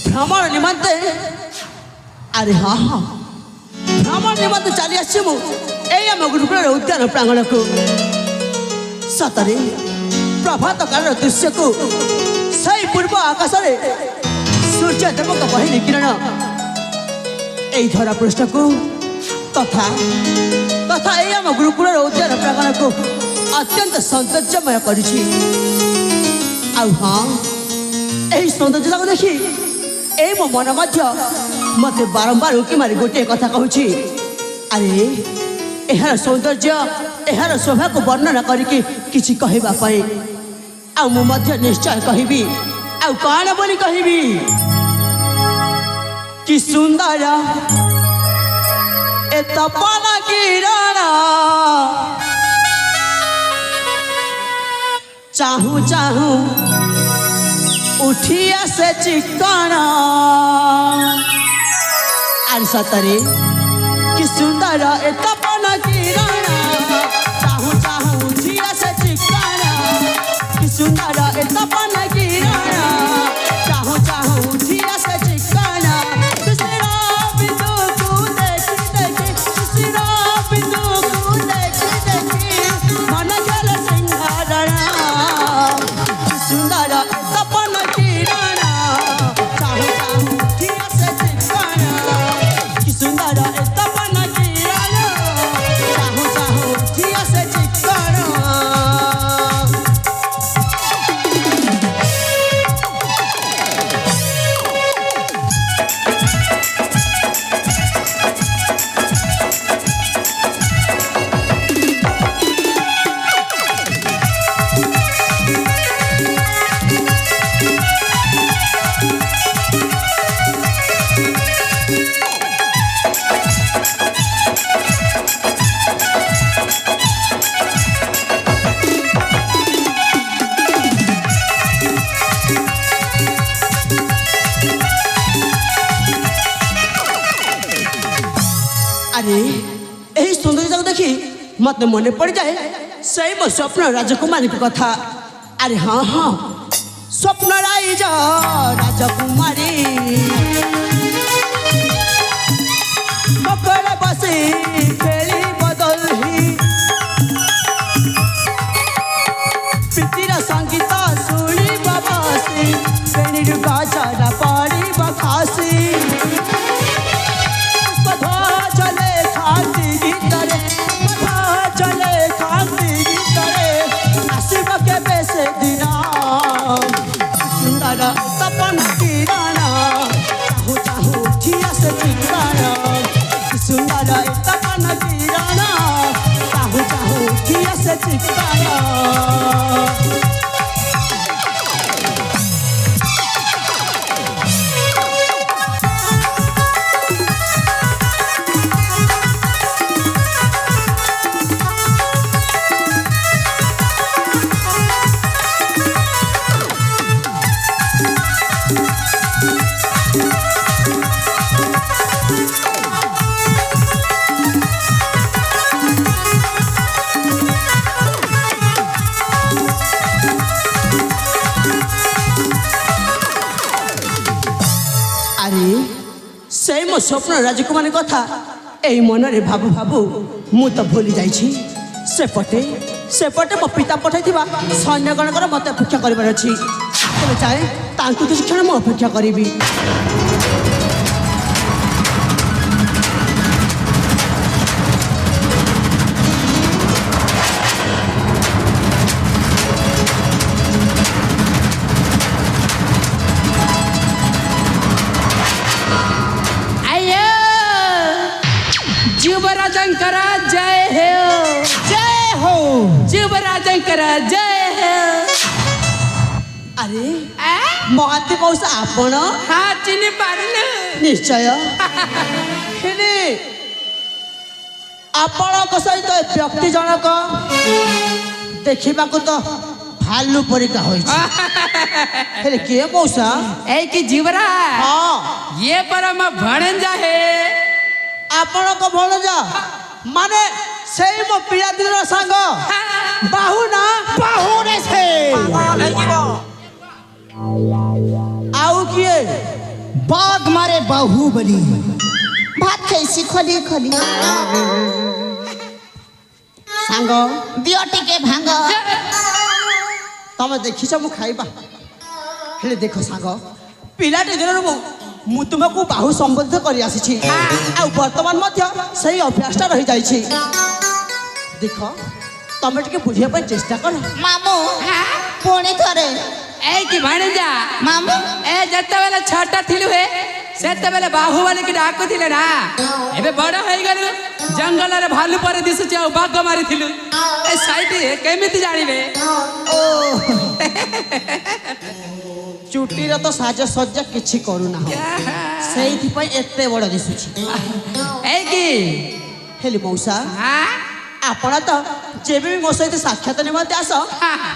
भ्रमण निमंते अरे हाँ हाँ भ्रमण निमंते चली आम गुरुकुल उद्यान प्रांगण को सतरे प्रभात काल दृश्य को सही पूर्व आकाश सूर्यदेव बहिनी किरण यही धरा पृष्ठ को तथा तथा आम गुरुकुल उद्यान प्रांगण को अत्यंत सौंदर्यमय कर सौंदर्यता को देखी ए मो मन मत बारंबार उकी मारी गोटे कथा कहूँ अरे यार सौंदर्य यार शोभा को वर्णना करके किसी कहवाई निश्चय कहबी कौन बोली कहबी कि सुंदर ए तपन किरण चाहू चाहू उठी आसे चिकन आर सतरे कि सुंदर ए तपन किरण चाहू चाहू उठी आसे चिकन कि सुंदर ए तपन किरण चाहू चाहू उठी आसे चिकन तुसरा बिंदु को देखी देखी तुसरा बिंदु को देखी देखी मन जल सिंहारण सुंदर तपन किरण चाहू चाहू उठी आसे चिकन कि सुंदर तपन किरण चाहू चाहू उठी आसे चिकन अरे यही सौंदर्यता को देखी मत मन पड़ जाए सही मो स्वप्न राजकुमारी की कथा अरे हाँ हाँ स्वप्न राइज राजकुमारी बकड़ बसी खेली बदलही प्रीतिर संगीत शुणी बसी बेणी गजरा पड़ी बखासी चले खाती गीतरे चले खाती गीतरे आसब के बेस दिन सुंदर तपन किरण चाहू चाहू उठी आसे चिकन सुंदर तपन किरण चाहू चाहू उठी आसे चिकन से मो स्वप्न राजकुमारी कथा यही मन रे भाबू भाबू मु तो भूली जाइछि सेपटे मो पिता पठाई सैन्यगणकर मत अपेक्षा कर चाहे तांकु किसी क्षण मु अपेक्षा करी युवराजंकर जय हो युवराजंकर जय हो अरे महती कौश आपण हाँ चिन्ह पारिल निश्चय आपण सहित व्यक्ति जनक देखा तो भालू परिका होइछि किए मौसा ए कि जीवरा हाँ ये परम भणंजा है ଆପଣଙ୍କ ଭଣଜା ମାନେ ସେଇ ମୋ ପିଲାଦିନର ସାଙ୍ଗ ବାହୁ ନା ବାହୁରେ ସେ ଆଉ କିଏ बाघ मारे बाहुबली भात खाइसी खली खली ସାଙ୍ଗ दियो टिके भांग ତମେ ଦେଖିଛ ମୁଁ ଖାଇବା ହେଲେ ଦେଖ ସାଙ୍ଗ ପିଲାଟି ଦିନରୁ ମୁଁ ତୁମକୁ ବାହୁ ସମ୍ବୋଧିତ କରି ଆସିଛି ଆଉ ବର୍ତ୍ତମାନ ମଧ୍ୟ ସେଇ ଅଭ୍ୟାସଟା ରହିଯାଇଛି ଦେଖ ତମେ ଟିକେ ବୁଝିବା ପାଇଁ ଚେଷ୍ଟା କର मामू पुणी थरे ए कि भाणजा मामू ए जत्तबेले छोटा थिलु हे सेतबेले बाहुबली की डाकु थिले ना एबे बड़ होई गलु जंगल रे भालू पर दिसुची आ बाघ मारी थिलु ए साइड केमिति जानिबे ଓ ଚୁଟିର ତ ସାଜସଜ୍ଜା କିଛି କରୁନା ସେଇଥିପାଇଁ ଏତେ ବଡ଼ ଦିଶୁଛି ए कि ହେଲେ ମଉସା हां ଆପଣ ତ ଯେବେ ବି ମୋ ସହିତ ସାକ୍ଷାତ ନିମନ୍ତେ ଆସ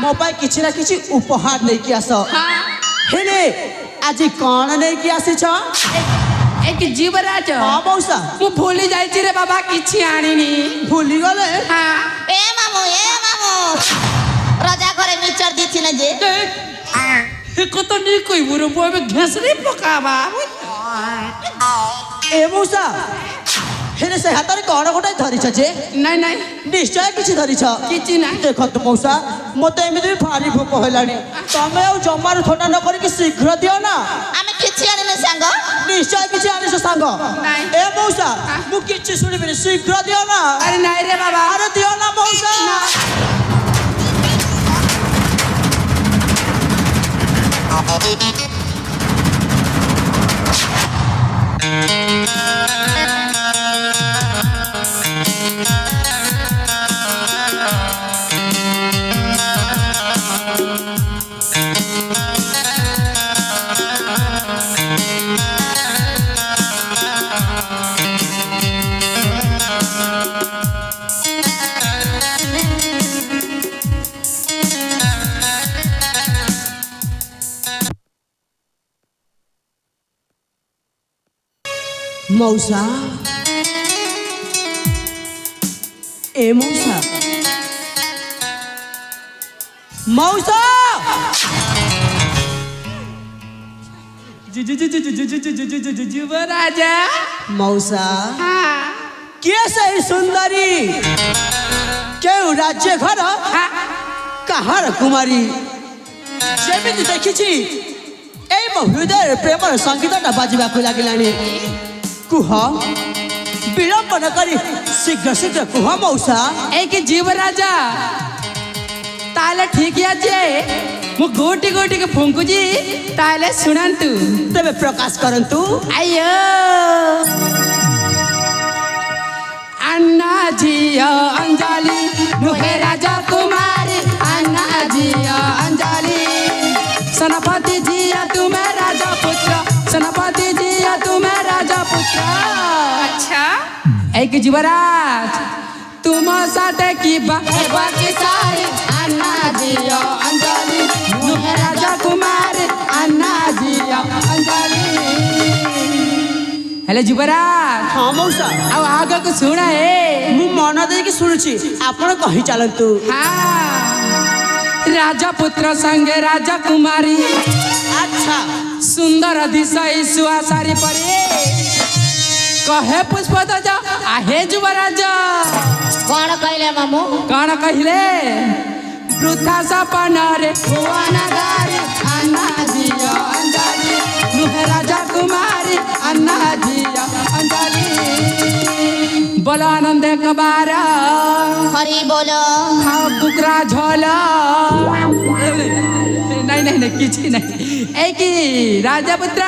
ମୋ ପାଇଁ କିଛି ନା କିଛି ଉପହାର ନେଇକି ଆସ ହେଲେ ଆଜି କ'ଣ ନେଇକି ଆସିଛ ए कि जीवराज ହଁ ମଉସା मु भूली जाइछि रे बाबा किछि आनिनी ଭୁଲିଗଲେ हां ए मामू राजा घरे मिचर दी ना जे कत नी कोई बुरो बोबे घसरी पकाबा ଏ ମଉସା ହେଲେ ସେ ହାତରେ କ'ଣ ଗୋଟେ ଧରିଛ ଯେ ନାଇଁ ନାଇଁ ନିଶ୍ଚୟ କିଛି ଧରିଛ କିଛି ନାହିଁ। ଦେଖନ୍ତୁ ମଉସା ମୋତେ ଏମିତି ବି ଭାରି ଭୋକ ହେଲାଣି ତମେ ଆଉ ଜମାରୁ ଥଣ୍ଡା ନ କରିକି ଶୀଘ୍ର ଦିଅ ନା आमे किछि आनिने सांग ନିଶ୍ଚୟ କିଛି ଆଣିଛ ସାଙ୍ଗ ନାଇଁ। ଏ ମଉସା ମୁଁ କିଛି ଶୁଣିବିନି ଶୀଘ୍ର ଦିଅ ନା अरे नहीं रे बाबा ଆରେ ଦିଅ ନା ମଉସା मौसा ए मौसा मौसा युवराजा मौसा हाँ किए सही सुंदरी केउ राज्य घर काहार कुमारी जेमिति देखिछि एई मो हृदय प्रेमर संगीतटा बाजिबाकु लागिलानी कुह विलंब न करी शीघ्र शीघ्र कुह मौसा एक जीवराजा ताले ठीक है मु गोटी गोटी के फुंकुजी ताले सुनंतु तेबे प्रकाश करंतु अयो अन्ना जिया अंजलि नुहे राजा कुमारी अन्ना जिया अंजलि सेनापति जिया तुम्हें राजा पुत्र सेनापति जिया तुम्हें राजा पुत्र अच्छा एक जीवराज तुम साथे की बाकी सारी अन्ना जिया अंजलि नुहे राजा कुमारी अन्ना जिया अंजलि हेले जीवराज हाँ मौसा अब आगे को सुना है मु मन देकी सुनुछि आपण कहि चलंतु हाँ राजा पुत्र संगे राजा कुमारी अच्छा सुंदर दिशा सुहासारी परे कहे पुष्पध्वज आहे युवराज कौन कहले मामू कौन कहले वृथा सपन रे भुवन गारी अन्ना जिया अंजलि नुहे राजा कुमारी अन्ना जिया अंजलि बोलो आनंद कबार हरि बोलो खाओ कुकरा झोल नहीं नहीं नहीं किसी नहीं ए कि राजा पुत्र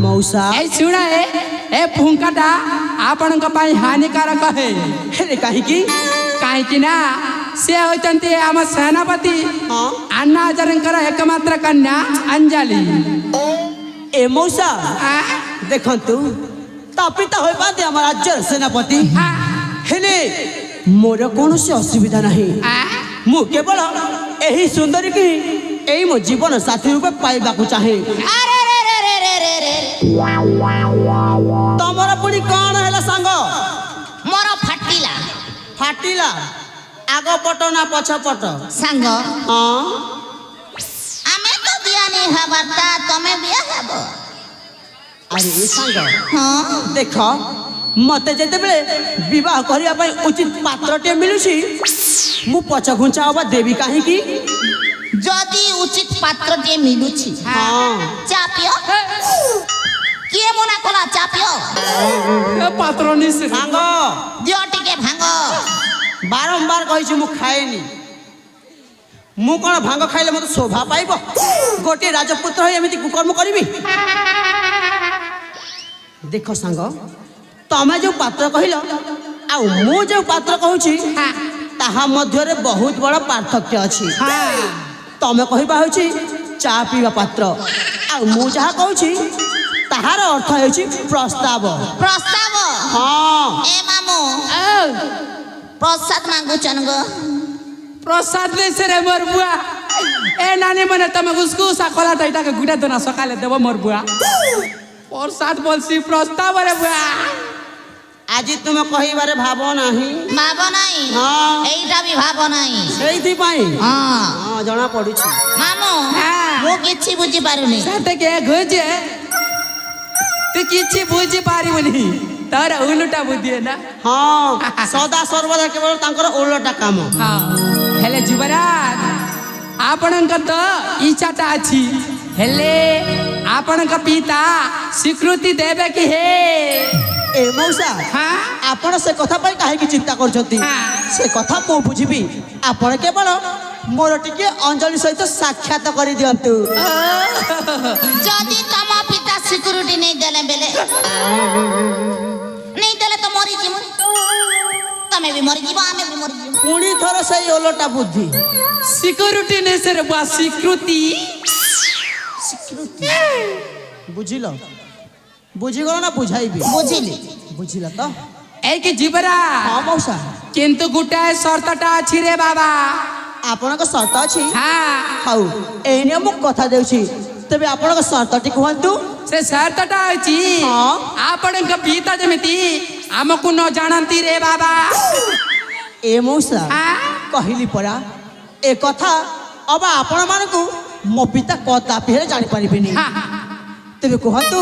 मौसा ए सुना है ए फुंकाटा आपनक पाई हानिकारक है हेले काहे की काहे ना से होचंती आम सेनापति हाँ अन्ना हजारंकर एकमात्र कन्या अंजलि ए मौसा आ देखंतु तापिता होय बादे हमर राज्य सेनापति आ हेले मोर कोनोसी असुविधा नाही आ मु केवल एही सुंदरी की एही मो जीवन साथी रूपे पाइबाकू चाहे अरे रे रे रे रे रे रे ତମର ପୁଣି କଣ ହେଲା ସାଙ୍ଗ? ମୋର ଫାଟିଲା ଫାଟିଲା ଆଗ ପଟ ନା ପଛ ପଟ? ସାଙ୍ଗ ହଁ ଆମେ ତ ବିହାନି ହେବାର୍ତା ତମେ ବିହା ହେବ। ଆରେ ଏ ସାଙ୍ଗ ହଁ ଦେଖ ମତେ ଯେତେବେଳେ ବିବାହ କରିବା ପାଇଁ ଉଚିତ ପାତ୍ରଟିଏ ମିଳୁଛି ମୁଁ ପଛ ଘୁଞ୍ଚା ହବା ଦେବି କାହିଁକି? ଯଦି ଉଚିତ ପାତ୍ରଟିଏ ମିଳୁଛି ହଁ ଚା ପିଅ। କିଏ ମନା କଲା ଚା ପିଅ? ଏ ପାତ୍ର ନିଶ୍ଚୟ ସାଙ୍ଗ ଦିଅ ଟିକେ ଭାଙ୍ଗ। ବାରମ୍ବାର କହିଛି ମୁଁ ଖାଏନି। ମୁଁ କଣ ଭାଙ୍ଗ ଖାଇଲେ ମତେ ଶୋଭା ପାଇବ? ଗୋଟିଏ ରାଜପୁତ୍ର ହୋଇ ଏମିତି କୁକର୍ମ କରିବି? ଦେଖ ସାଙ୍ଗ ତମେ ଯୋଉ ପାତ୍ର କହିଲ ଆଉ ମୁଁ ଯୋଉ ପାତ୍ର କହୁଛି ତାହା ମଧ୍ୟରେ ବହୁତ ବଡ଼ ପାର୍ଥକ୍ୟ ଅଛି। ତମେ କହିବା ହେଉଛି ଚା ପିଇବା ପାତ୍ର ଆଉ ମୁଁ ଯାହା କହୁଛି ତାହାର ଅର୍ଥ ହେଉଛି ପ୍ରସ୍ତାବ। ପ୍ରସ୍ତାବ ହଁ ଏ ମାମୁ ପ୍ରସାଦ ମାଗୁଛନ୍ ଗো। প্রসাদ দিছে রে মোর বুয়া। এ নানি মানে তুমি গুসগুসা কলা তো এটাকে গুড়া দোনা সকালে দেব মোর বুয়া। প্রসাদ বলছি প্রস্তাব রে বুয়া। ଆଜି ତୁମେ କହିବାରେ ଭାବ ନାହିଁ। ଭାବ ନାହିଁ ହଁ ଏଇଟା ବି ଭାବ ନାହିଁ। ସେଇଥିପାଇଁ ହଁ ହଁ ଜଣା ପଡୁଛି। ମାମୁ হ্যাঁ ମୁଁ କିଛି ବୁଝିପାରୁନି। সাথে কে ঘুজে তুই কিছু বুঝি পারিবনি তোর উল্টা বুদ্ধি না। ହଁ ସଦା ସର୍ବଦା କେବଳ ତାଙ୍କର ଓଲଟା କାମ। ହଁ ହେଲେ ଯୁବରାଜ ଆପଣଙ୍କ ତ ଇଚ୍ଛାଟା ଅଛି ହେଲେ ଆପଣଙ୍କ ପିତା ସ୍ୱୀକୃତି ଦେବେ କି ହେ? ଏ ମଉସା ହଁ ଆପଣ ସେ କଥା ପାଇଁ କାହିଁକି ଚିନ୍ତା କରୁଛନ୍ତି? ହଁ। ସେ କଥା ମୁଁ ବୁଝିବି। ଆପଣ କେବଳ ମୋର ଟିକେ ଅଞ୍ଜଳି ସହିତ ସାକ୍ଷାତ କରିଦିଅନ୍ତୁ। ଯଦି ତମ ପିତା ସିକ୍ୟୁରିଟି ନେଇ ଦେଲେ ବେଲେ ନେଇ ଦେଲେ ତ ମରିଯିବ। ତମେ ବି ମରିଯିବ ଆମେ ବି ମରିଯିବ। ପୁଣି ଥର ସେଇ ଓଲଟା ବୁଦ୍ଧି। ସିକ୍ୟୁରିଟି ନେସରେ ବୁଆ ସ୍ୱୀକୃତି ବୁଝିଲ? ବୁଝିଗଲ ନା ବୁଝାଇବି? ବୁଝିଲି। ବୁଝିଲ ତ? ଏଇକି ଯୁବରାଜ ହଁ ମଉସା କିନ୍ତୁ ଗୋଟାଏ ସର୍ତ୍ତଟା ଅଛି ରେ ବାବା। ଆପଣଙ୍କ ସର୍ତ୍ତ ଅଛି? ହଁ ହଉ ଏଇନେ ମୁଁ କଥା ଦେଉଛି ତେବେ ଆପଣଙ୍କ ସର୍ତ୍ତଟି କୁହନ୍ତୁ। ସେ ସର୍ତ୍ତଟା ଅଛି ହଁ। ଆପଣଙ୍କ ପିତା ଯେମିତି ଆମକୁ ନ ଜାଣନ୍ତି ରେ ବାବା। ଏ ମଉସା ହଁ କହିଲି ପରା ଏ କଥା ଅବା ଆପଣମାନଙ୍କୁ ମୋ ପିତା କଦାପି ହେଲେ ଜାଣିପାରିବେନି। ହଁ ତେବେ କୁହନ୍ତୁ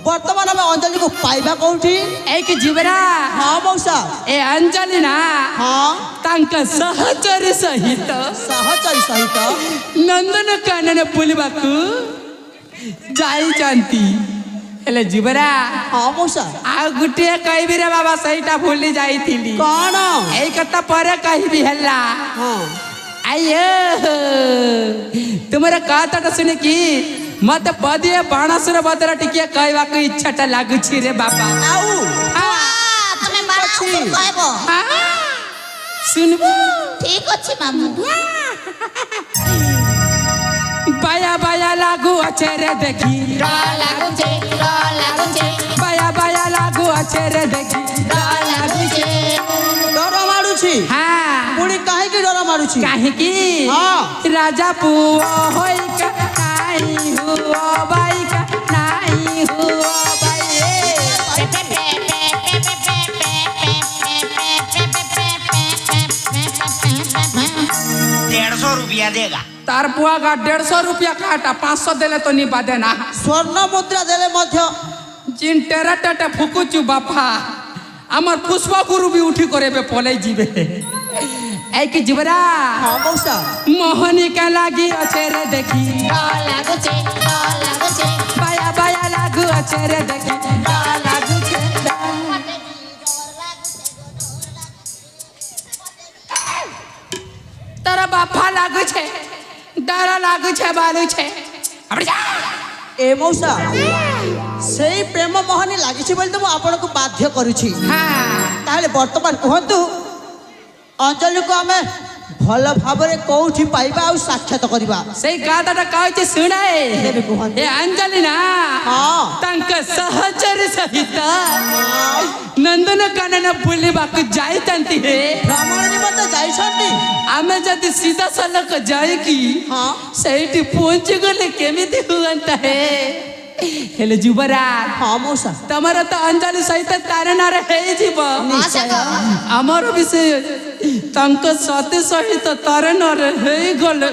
ବର୍ତ୍ତମାନ ଆମେ ଅଞ୍ଜଳିକୁ ପାଇବା କୋଉଠି? ଏଇକି ଯୁବରାଜ ହଁ ମଉସା ଏ ଅଞ୍ଜଳି ନା ହଁ ତାଙ୍କ ସହଚରୀ ସହିତ ସହଚରୀ ସହିତ ନନ୍ଦନକାନନ ବୁଲିବାକୁ ଯାଇଛନ୍ତି। ହେଲେ ଯୁବରାଜ ହଁ ମଉସା ଆଉ ଗୋଟିଏ କହିବି ରେ ବାବା ସେଇଟା ଭୁଲି ଯାଇଥିଲି। କଣ? ଏଇ କଥା ପରେ କହିବି ହେଲା। ହଁ ଆಯ್ಯೋ ତୁମର କଥାଟା ଶୁଣିକି ମତେ ପଦିଏ ବାଣସୁର ବଦଳ ଟିକେ କହିବାକୁ ଇଚ୍ଛାଟା ଲାଗୁଛି ରେ ବାବା। ଆଉ ତମେ ବାଣା କହିବ ଶୁଣିବୁ ଠିକ ଅଛି ମାମୁ। ବାୟା ବାୟା ଲାଗୁ ଅଛେ ରେ ଦେଖି ଲାଗୁଛେ ବାୟା ବାୟା ଲାଗୁ ଅଛେ ରେ ଦେଖି ଲାଗୁଛେ। ଡର ମାଡୁଛି? ହଁ ପୁଣି କାହିଁକି ଡର ମାଡୁଛି? କାହିଁକି ହଁ। ରାଜା ପୁଅ ହୋଇକା ନାଇଁ ହୁଅ ବାଇକା ନାଇଁ ହୁଅ ବାଇ। 150 रुपया देगा। तार बुआ का 150 रुपया काटा 500 देले तो नहीं बादे ना। ସ୍ୱର୍ଣ୍ଣ ମୁଦ୍ରା ଦେଲେ ମଧ୍ୟ जिन टेरा टाटा फुकुचु बापा আমার পুষ্পা গুরু বি উঠি করে বে পলাই জিবে। এই কি জিবরা ହଁ ମଉସା মোহনী কা লাগি আছে রে দেখি লাগুছে বায়া বায়া লাগু আছে রে দেখি লাগুছে। তারা বাপা লাগুছে ডর লাগুছে বালুছে। আপনি যা ଏ ମଉସା ସେଇ ପ୍ରେମ ମୋହନୀ ଲାଗିଛି ବୋଲି ତ ମୁଁ ଆପଣଙ୍କୁ ବାଧ୍ୟ କରୁଛି। হ্যাঁ ତାହେଲେ ବର୍ତ୍ତମାନ କୁହନ୍ତୁ ଅଞ୍ଜଳିକୁ ଆମେ ଭଲ ଭାବରେ କୋଉଠି ପାଇବା ଆଉ ସାକ୍ଷାତ କରିବା? ସେଇ ଗାଥାଟା କହୁଛି ଶୁଣାଏ। ତେବେ କୁହନ୍ତୁ। ଏ ଅଞ୍ଜଳି ନା ହଁ ତାଙ୍କ ସହଚରୀ ସହିତ ନନ୍ଦନକାନନ ବୁଲିବାକୁ ଯାଇଛନ୍ତି ହେ। ଭ୍ରମଣ ନିମନ୍ତେ ଯାଇଛନ୍ତି? ଆମେ ଯଦି ସିଧାସଳଖ ଯାଇକି ହଁ ସେଇଠି ପହଞ୍ଚି ଗଲେ କେମିତି ହୁଅନ୍ତା ହେ? ହେଲେ ଯୁବରାଜ ହଁ ମଉସା ତମର ତ ଅଞ୍ଜଳି ସହିତ ତାରନାର ହେଇଯିବ ହଁ ସାଙ୍ଗ ଆମର ବି ସେ ତାଙ୍କ ସତେ ସହିତ ତାରନାର ହେଇଗଲେ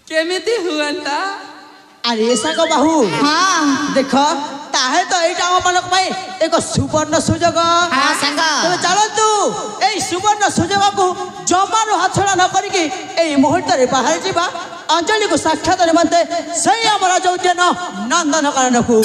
କେମିତି ହୁଅନ୍ତା ଆରେ ସାଙ୍ଗ ବାହୁ ହଁ ଦେଖ ତାହେଲେ ତ ଏଇଟା ଆମ ମାନଙ୍କ ପାଇଁ ଏକ ସୁବର୍ଣ୍ଣ ସୁଯୋଗ ହଁ ସାଙ୍ଗ ତେବେ ଚାଲନ୍ତୁ ଏଇ ସୁବର୍ଣ୍ଣ ସୁଯୋଗକୁ ଜମାରୁ ହାତଛଡ଼ା ନ କରିକି ଏଇ ମୁହୂର୍ତ୍ତରେ ବାହାରି ଯିବା ଅଞ୍ଜଳିକୁ ସାକ୍ଷାତ ନିମନ୍ତେ ସେଇ ଆମ ରାଜ ଉଦ୍ୟାନ ନନ୍ଦନକାନନକୁ